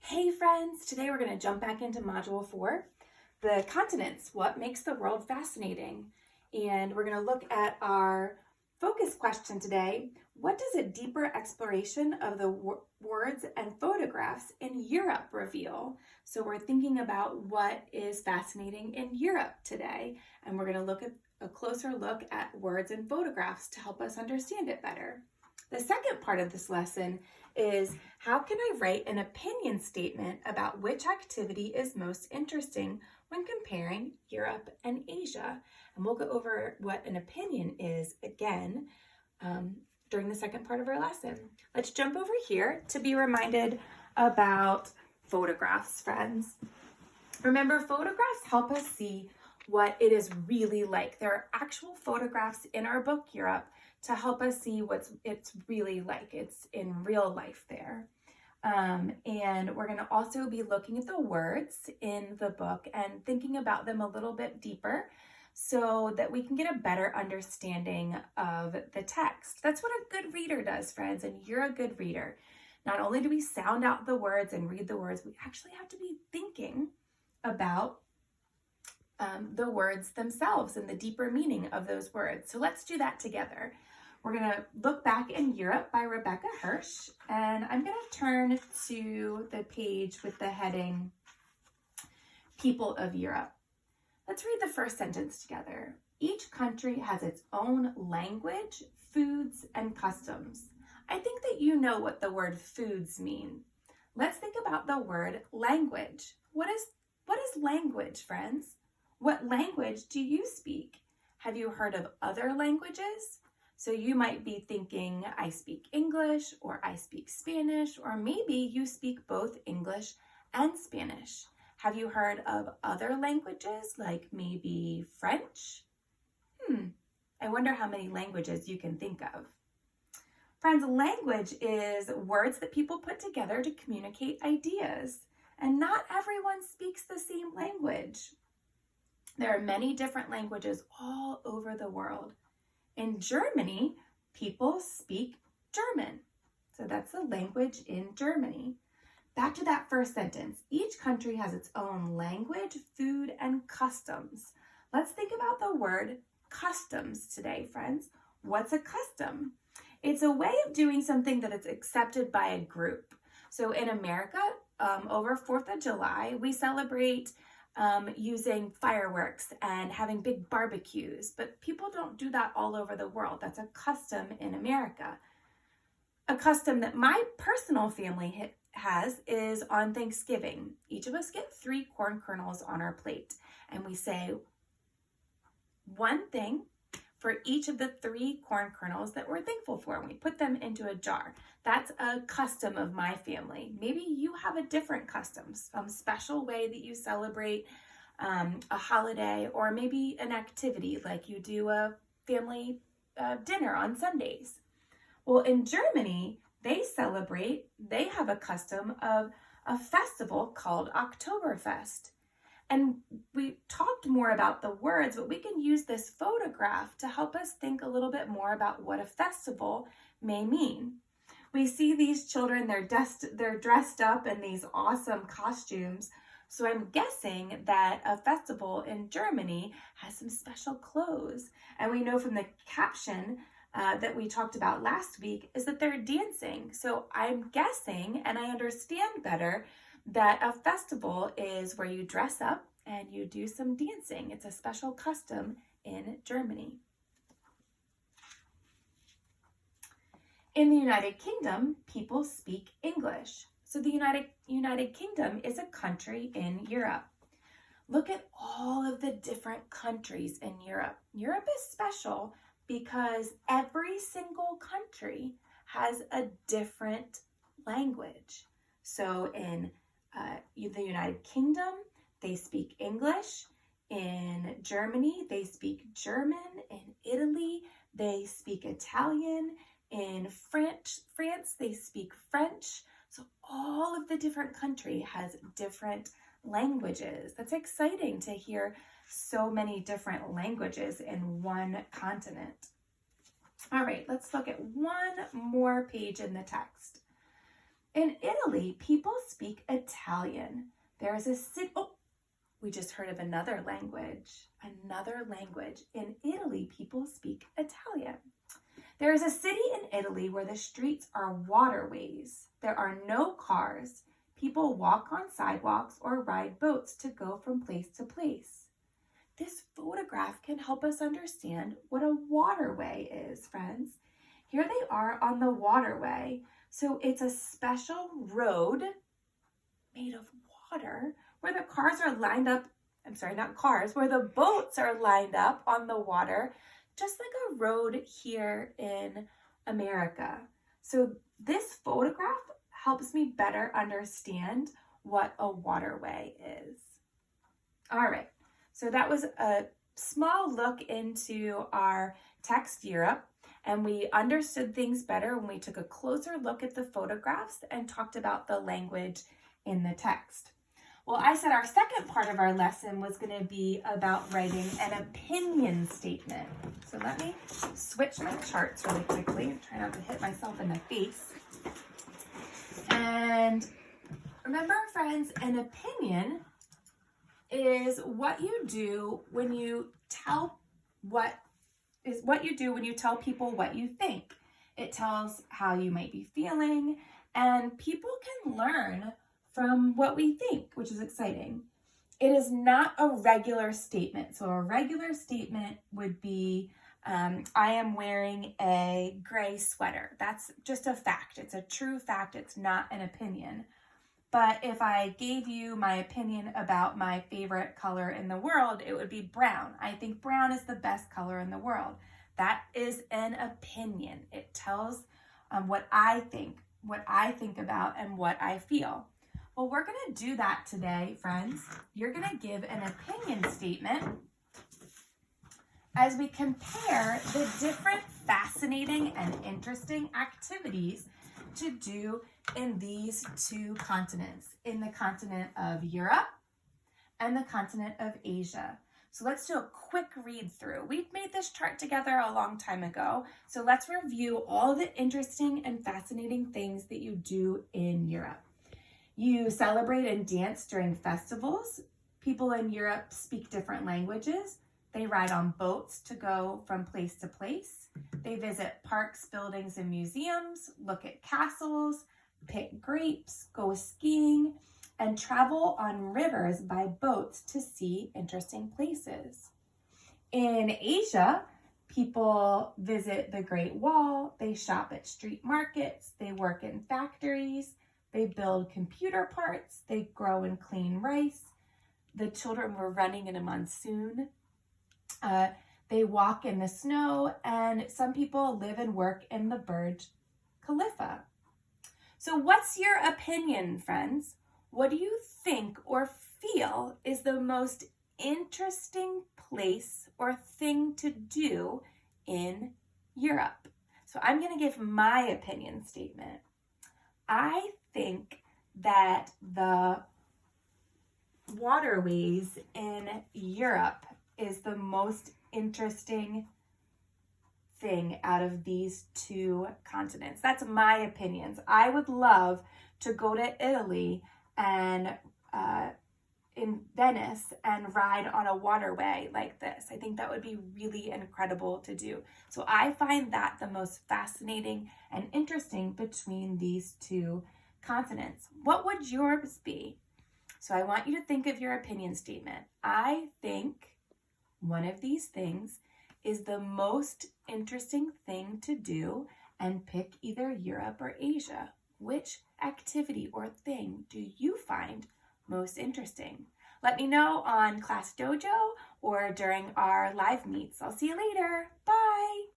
Hey friends, today we're going to jump back into Module 4, the continents, what makes the world fascinating. And we're going to look at our focus question today. What does a deeper exploration of the words and photographs in Europe reveal? So we're thinking about what is fascinating in Europe today, and we're going to look at a closer look at words and photographs to help us understand it better. The second part of this lesson is how can I write an opinion statement about which activity is most interesting when comparing Europe and Asia? And we'll go over what an opinion is again during the second part of our lesson. Let's jump over here to be reminded about photographs, friends. Remember, photographs help us see what it is really like. There are actual photographs in our book, Europe, to help us see what it's really like. It's in real life there. And we're going to also be looking at the words in the book and thinking about them a little bit deeper so that we can get a better understanding of the text. That's what a good reader does, friends, and you're a good reader. Not only do we sound out the words and read the words, we actually have to be thinking about the words themselves and the deeper meaning of those words. So let's do that together. We're going to look back in Europe by Rebecca Hirsh, and I'm going to turn to the page with the heading People of Europe. Let's read the first sentence together. Each country has its own language, foods, and customs. I think that you know what the word foods mean. Let's think about the word language. What is language, friends? What language do you speak? Have you heard of other languages? So you might be thinking, I speak English, or I speak Spanish, or maybe you speak both English and Spanish. Have you heard of other languages, like maybe French? I wonder how many languages you can think of. Friends, language is words that people put together to communicate ideas, and not everyone speaks the same language. There are many different languages all over the world. In Germany, people speak German. So that's the language in Germany. Back to that first sentence. Each country has its own language, food, and customs. Let's think about the word customs today, friends. What's a custom? It's a way of doing something that is accepted by a group. So in America, over 4th of July, we celebrate using fireworks and having big barbecues, but people don't do that all over the world. That's a custom in America. A custom that my personal family has is on Thanksgiving. Each of us get 3 corn kernels on our plate, and we say one thing for each of the 3 corn kernels that we're thankful for, and we put them into a jar. That's a custom of my family. Maybe you have a different custom, some special way that you celebrate a holiday, or maybe an activity like you do a family dinner on Sundays. Well, in Germany, they have a custom of a festival called Oktoberfest. And we talked more about the words, but we can use this photograph to help us think a little bit more about what a festival may mean. We see these children, they're dressed up in these awesome costumes. So I'm guessing that a festival in Germany has some special clothes. And we know from the caption that we talked about last week is that they're dancing. So I'm guessing, and I understand better, that a festival is where you dress up and you do some dancing. It's a special custom in Germany. In the United Kingdom, people speak English. So the United Kingdom is a country in Europe. Look at all of the different countries in Europe. Europe is special because every single country has a different language. So in the United Kingdom, they speak English. In Germany, they speak German. In Italy, they speak Italian. In France, they speak French. So all of the different country has different languages. That's exciting to hear so many different languages in one continent. All right, let's look at one more page in the text. In Italy, people speak Italian. Italian. There is a city, oh, we just heard of another language. Another language. In Italy, people speak Italian. There is a city in Italy where the streets are waterways. There are no cars. People walk on sidewalks or ride boats to go from place to place. This photograph can help us understand what a waterway is, friends. Here they are on the waterway. So it's a special road made of water where the cars are lined up. I'm sorry, not cars, where the boats are lined up on the water, just like a road here in America. So this photograph helps me better understand what a waterway is. All right, so that was a small look into our text Europe, and we understood things better when we took a closer look at the photographs and talked about the language in the text. Well, I said our second part of our lesson was going to be about writing an opinion statement. So let me switch my charts really quickly and try not to hit myself in the face. And remember, friends, an opinion is what you do when you tell people what you think. It tells how you might be feeling, and people can learn from what we think, which is exciting. It is not a regular statement. So a regular statement would be, I am wearing a gray sweater. That's just a fact. It's a true fact. It's not an opinion. But if I gave you my opinion about my favorite color in the world, it would be brown. I think brown is the best color in the world. That is an opinion. It tells what I think about, and what I feel. Well, we're going to do that today, friends. You're going to give an opinion statement as we compare the different fascinating and interesting activities to do in these two continents, in the continent of Europe and the continent of Asia. So let's do a quick read through. We've made this chart together a long time ago, so let's review all the interesting and fascinating things that you do in Europe. You celebrate and dance during festivals. People in Europe speak different languages. They ride on boats to go from place to place. They visit parks, buildings, and museums, look at castles, pick grapes, go skiing, and travel on rivers by boats to see interesting places. In Asia, people visit the Great Wall, they shop at street markets, they work in factories, they build computer parts, they grow and clean rice. The children were running in a monsoon. They walk in the snow, and some people live and work in the Burj Khalifa. So what's your opinion, friends? What do you think or feel is the most interesting place or thing to do in Europe? So I'm going to give my opinion statement. I think that the waterways in Europe is the most interesting thing out of these two continents. That's my opinions. I would love to go to Italy and in Venice and ride on a waterway like this. I think that would be really incredible to do. So I find that the most fascinating and interesting between these two continents. What would yours be? So I want you to think of your opinion statement. I think one of these things is the most interesting thing to do, and pick either Europe or Asia. Which activity or thing do you find most interesting? Let me know on Class Dojo or during our live meets. I'll see you later. Bye.